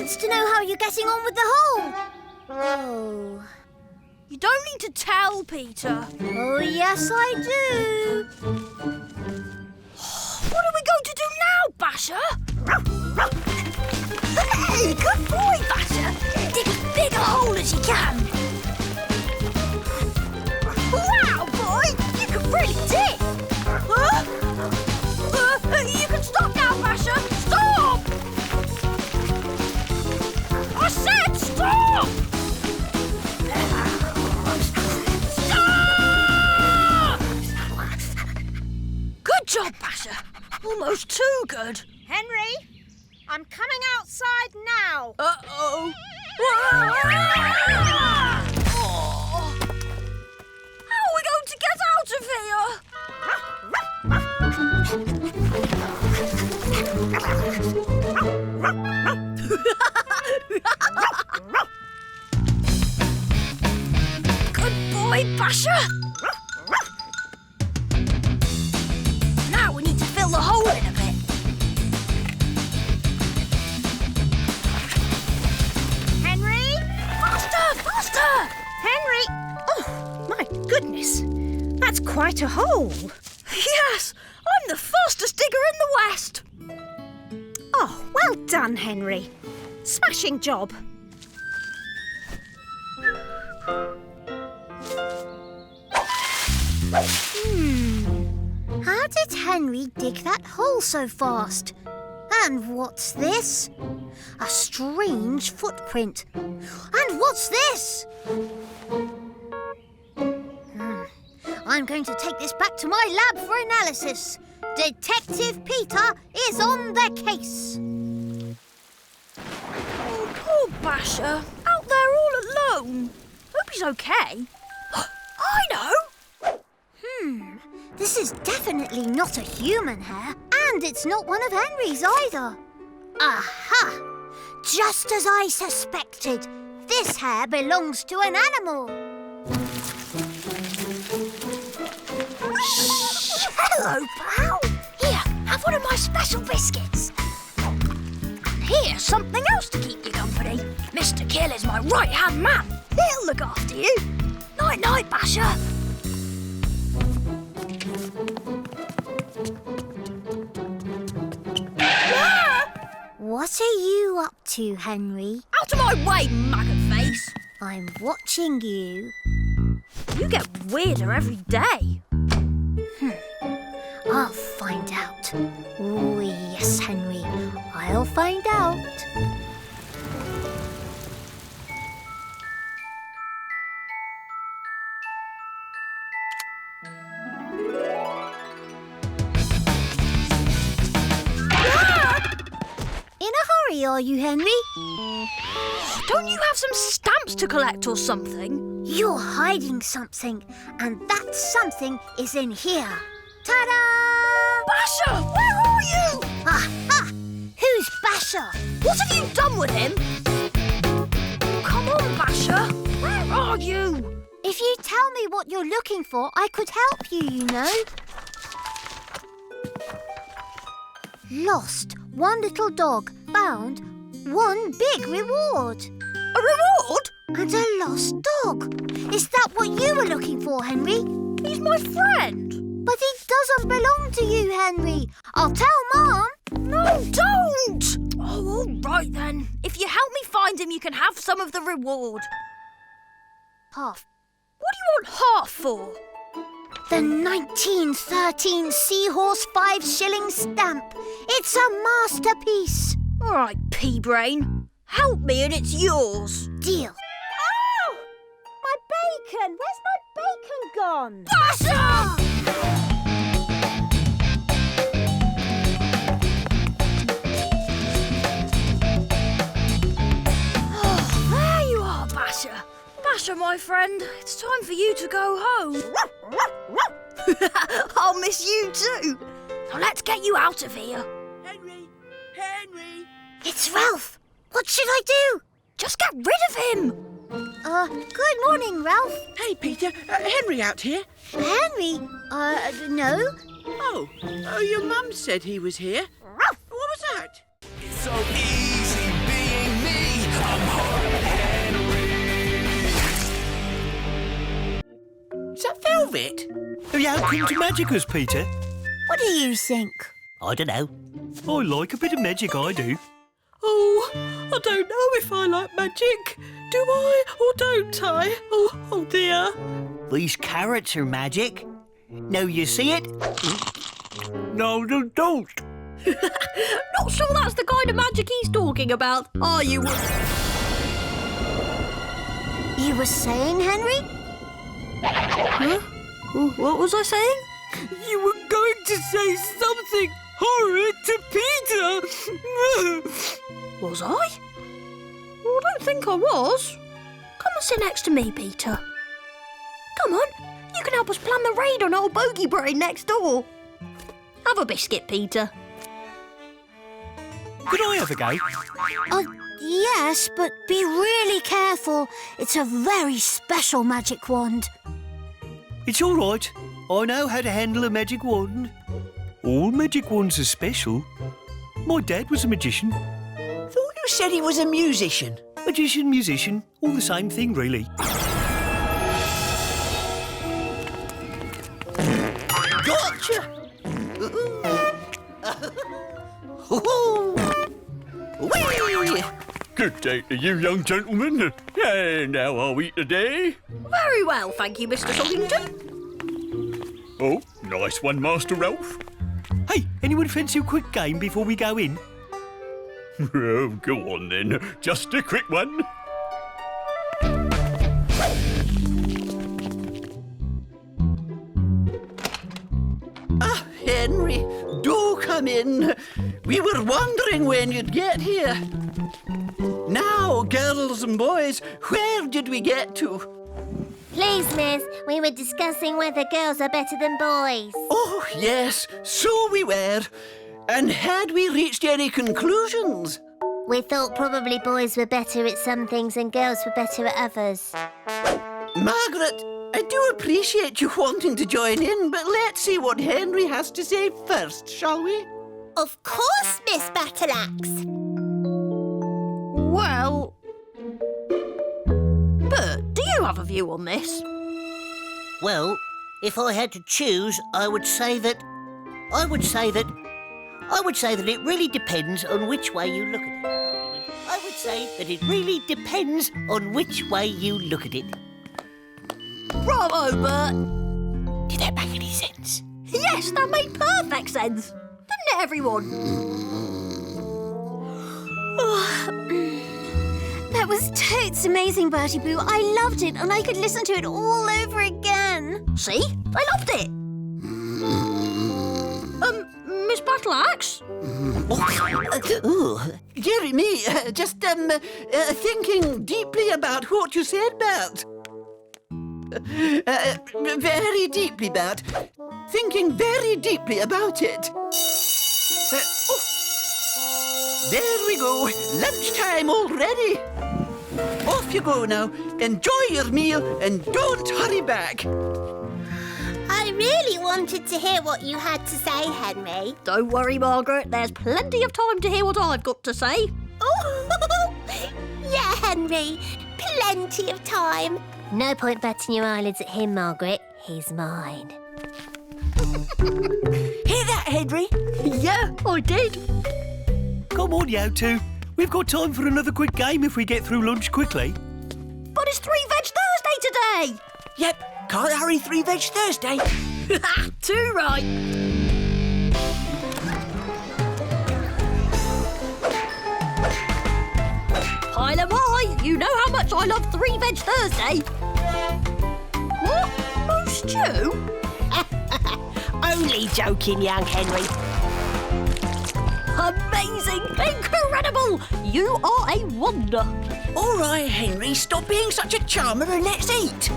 wants to know how you're getting on with the hole. Oh. You don't need to tell, Peter. Oh, yes, I do. What are we going to do now, Basher? Hey, good boy, Basher. Dig as big a hole as you can. Wow, boy, you can really dig. Huh? You can stop now, Basher. Stop! I said stop! Good job, Basher. Almost too good. Henry, I'm coming outside now. Uh-oh. How are we going to get out of here? Good boy, Basher. Now we need to fill the hole in a bit. Henry? Faster, faster! Henry! Oh, my goodness. That's quite a hole. Yes, I'm the fastest digger in the West. Oh, well done, Henry. Smashing job. How did Henry dig that hole so fast? And what's this? A strange footprint. And what's this? I'm going to take this back to my lab for analysis. Detective Peter is on the case. Oh, poor Basher. Out there all alone. Hope he's okay. I know. This is definitely not a human hair, and it's not one of Henry's either. Aha! Just as I suspected, this hair belongs to an animal. Shh! Hello, pal. Here, have one of my special biscuits. And here's something else to keep you company. Mr. Kill is my right-hand man. He'll look after you. Night-night, Basher. What are you up to, Henry? Out of my way, maggot face. I'm watching you. You get weirder every day. I'll find out. Oh, yes, Henry. I'll find out. In a hurry, are you, Henry? Don't you have some stamps to collect or something? You're hiding something, and that something is in here. Ta-da! Basher, where are you? Aha! Who's Basher? What have you done with him? Come on, Basher. Where are you? If you tell me what you're looking for, I could help you, you know. Lost, one little dog. Found, one big reward. A reward? And a lost dog. Is that what you were looking for, Henry? He's my friend. But he doesn't belong to you, Henry. I'll tell Mum. No, don't! Oh, all right then. If you help me find him, you can have some of the reward. Half. What do you want half for? The 1913 Seahorse 5-shilling stamp. It's a masterpiece. All right, pea-brain. Help me and it's yours. Deal. Oh! My bacon! Where's my bacon gone? Basher! Oh, there you are, Basher. Basher, my friend, it's time for you to go home. I'll miss you too. Now let's get you out of here. Henry! Henry! It's Ralph. What should I do? Just get rid of him. Good morning, Ralph. Hey, Peter. Henry out here? Henry? No. Oh, your mum said he was here. What was that? It's so easy being me. Have you come to magic us, Peter? What do you think? I don't know. I like a bit of magic, I do. Oh, I don't know if I like magic. Do I or don't I? Oh dear. These carrots are magic. Now you see it? No, you don't. Not sure that's the kind of magic he's talking about, are you? You were saying, Henry? Huh? What was I saying? You were going to say something horrid to Peter. Was I? Well, I don't think I was. Come and sit next to me, Peter. Come on, you can help us plan the raid on old Bogey Brain next door. Have a biscuit, Peter. Could I have a go? Oh, yes, but be really careful. It's a very special magic wand. It's all right. I know how to handle a magic wand. All magic wands are special. My dad was a magician. Thought you said he was a musician. Magician, musician, all the same thing, really. Gotcha. Whee! Good day to you, young gentlemen. And how are we today? Very well, thank you, Mr. Soddington. Oh, nice one, Master Ralph. Hey, anyone fancy a quick game before we go in? Oh, go on then. Just a quick one. Ah, Henry, do come in. We were wondering when you'd get here. Now, girls and boys, where did we get to? Please, miss, we were discussing whether girls are better than boys. Oh, yes, so we were. And had we reached any conclusions? We thought probably boys were better at some things and girls were better at others. Margaret, I do appreciate you wanting to join in, but let's see what Henry has to say first, shall we? Of course, Miss Battleaxe. Well... Bert, do you have a view on this? Well, if I had to choose, I would say that it really depends on which way you look at it. I would say that it really depends on which way you look at it. Bravo, Bert! Did that make any sense? Yes, that made perfect sense. Didn't it, everyone? That was totes amazing, Bertie Boo. I loved it and I could listen to it all over again. See? I loved it. Miss Battleaxe? Dearie me, just thinking deeply about what you said, Bert. Very deeply, Bert. Thinking very deeply about it. There we go. Lunchtime already. Off you go now. Enjoy your meal and don't hurry back. I really wanted to hear what you had to say, Henry. Don't worry, Margaret. There's plenty of time to hear what I've got to say. Oh, yeah, Henry. Plenty of time. No point batting your eyelids at him, Margaret. He's mine. Hear that, Henry? Yeah, I did. Come on, you two. We've got time for another quick game if we get through lunch quickly. But it's 3 Veg Thursday today. Yep, can't hurry 3 Veg Thursday. Too right. Pile am I. You know how much I love 3 Veg Thursday. What? Oh, stew? Only joking, young Henry. Amazing! Incredible! You are a wonder. All right, Henry, stop being such a charmer and let's eat.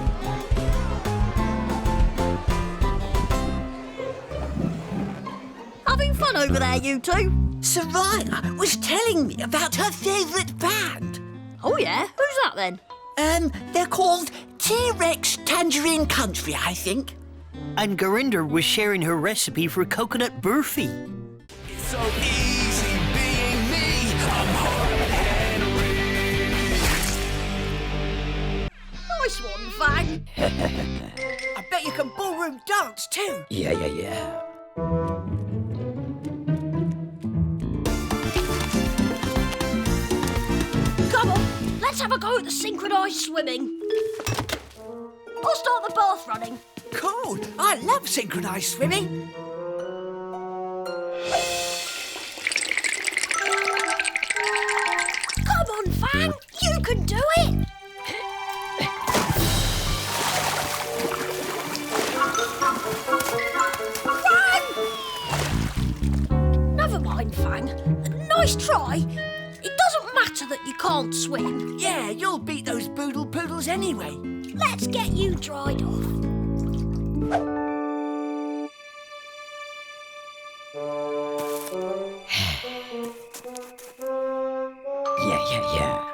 Having fun over there, you two? Serena was telling me about her favourite band. Oh, yeah? Who's that, then? They're called T-Rex Tangerine Country, I think. And Gurinder was sharing her recipe for coconut burfi. So easy being me. I'm Horrid Henry. Nice one, Fang. I bet you can bull ballroom dance too. Yeah. Come on, let's have a go at the synchronised swimming. I'll start the bath running. Cool. I love synchronised swimming. Come on, Fang, you can do it. Fang! Never mind, Fang. Nice try. It doesn't matter that you can't swim. Yeah, you'll beat those boodle poodles anyway. Let's get you dried off. Yeah. Yeah. Yeah.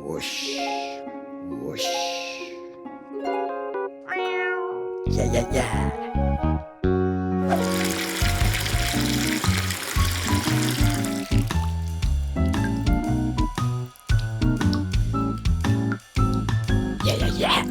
Whoosh. Yeah. Yeah.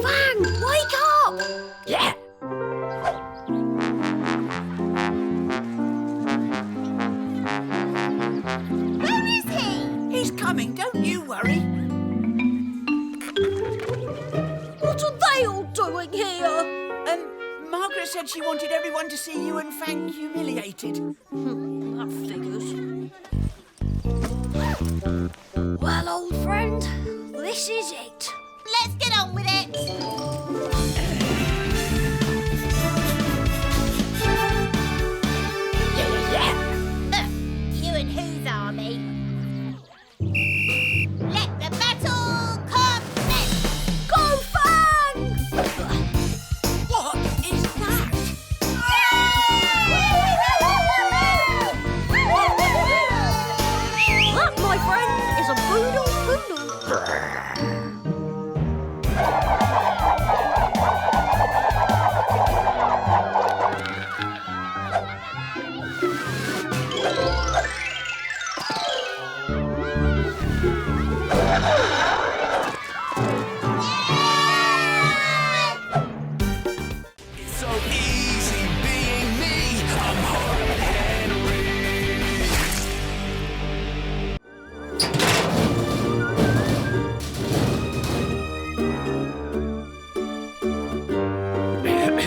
Fang, wake up! Yeah. Where is he? He's coming, don't you worry. What are they all doing here? Margaret said she wanted everyone to see you and Fang humiliated. That figures. Well, old friend, this is it. Let's get on with it. Yeah. You and whose army? Let the battle commence! Go, Fang! What is that? That, my friend, is a boodle poodle.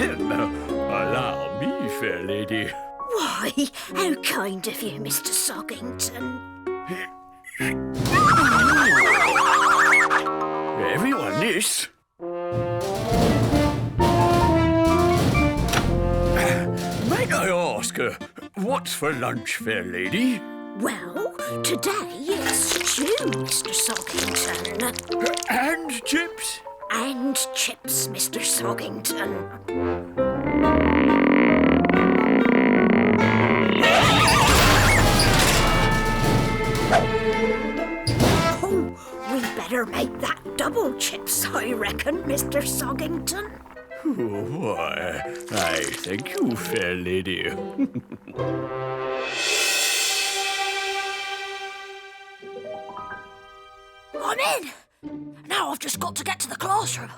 Allow me, fair lady. Why, how kind of you, Mr. Soggington. Everyone this. Might I ask, what's for lunch, fair lady? Well, today it's stew, Mr. Soggington. And chips? And chips, Mr. Soggington. Oh, we better make that double chips, I reckon, Mr. Soggington. Why, I thank you, fair lady. I'm in. Now I've just got to get to the classroom.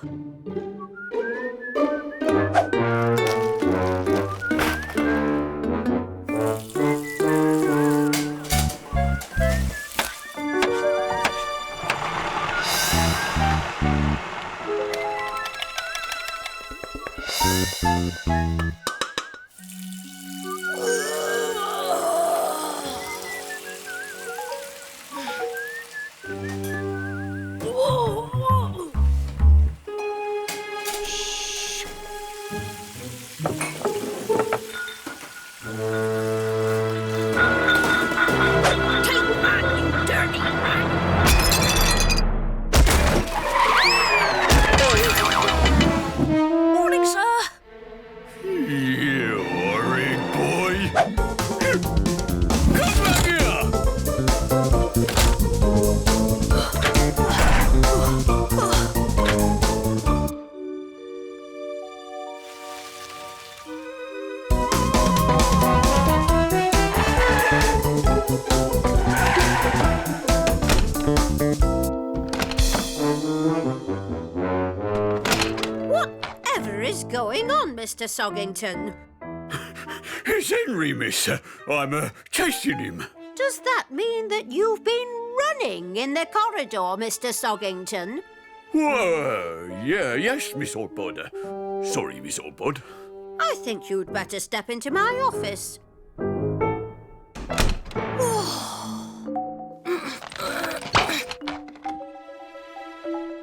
Morning, sir. You horrid boy. Come back here! Whatever is going on, Mr. Soggington? It's Henry, miss. I'm chasing him. Does that mean that you've been running in the corridor, Mr. Soggington? Whoa, yes, Miss Oldbod. Sorry, Miss Oldbod. I think you'd better step into my office.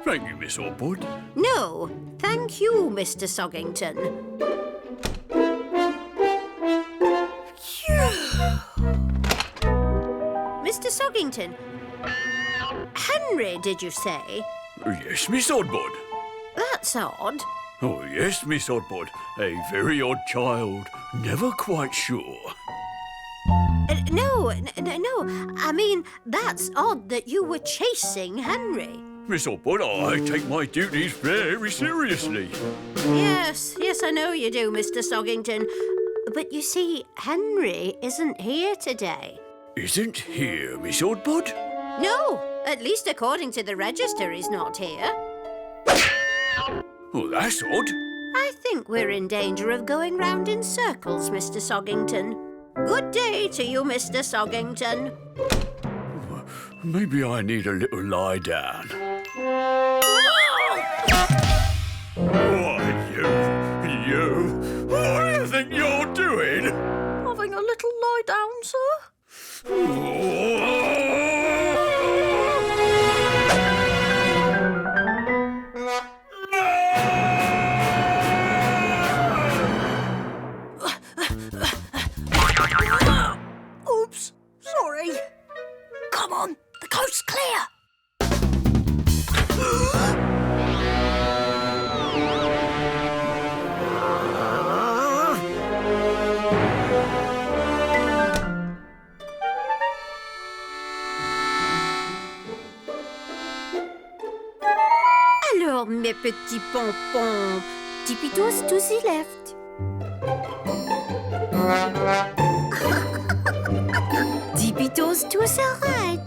Thank you, Miss Oldbod. No, thank you, Mr. Soggington. Mr. Soggington, Henry, did you say? Yes, Miss Oldbod. That's odd. Oh, yes, Miss Oddbod. A very odd child. Never quite sure. No. I mean, that's odd that you were chasing Henry. Miss Oddbod, I take my duties very seriously. Yes, I know you do, Mr. Soggington. But you see, Henry isn't here today. Isn't here, Miss Oddbod? No, at least according to the register, he's not here. Oh, that's odd. I think we're in danger of going round in circles, Mr. Soggington. Good day to you, Mr. Soggington. Maybe I need a little lie down. Why, you... What do you think you're doing? Having a little lie down, sir? Oops, sorry. Come on, the coast's clear. Alors, mes petits pompons, Tipitos to the left. Tipitos to the right.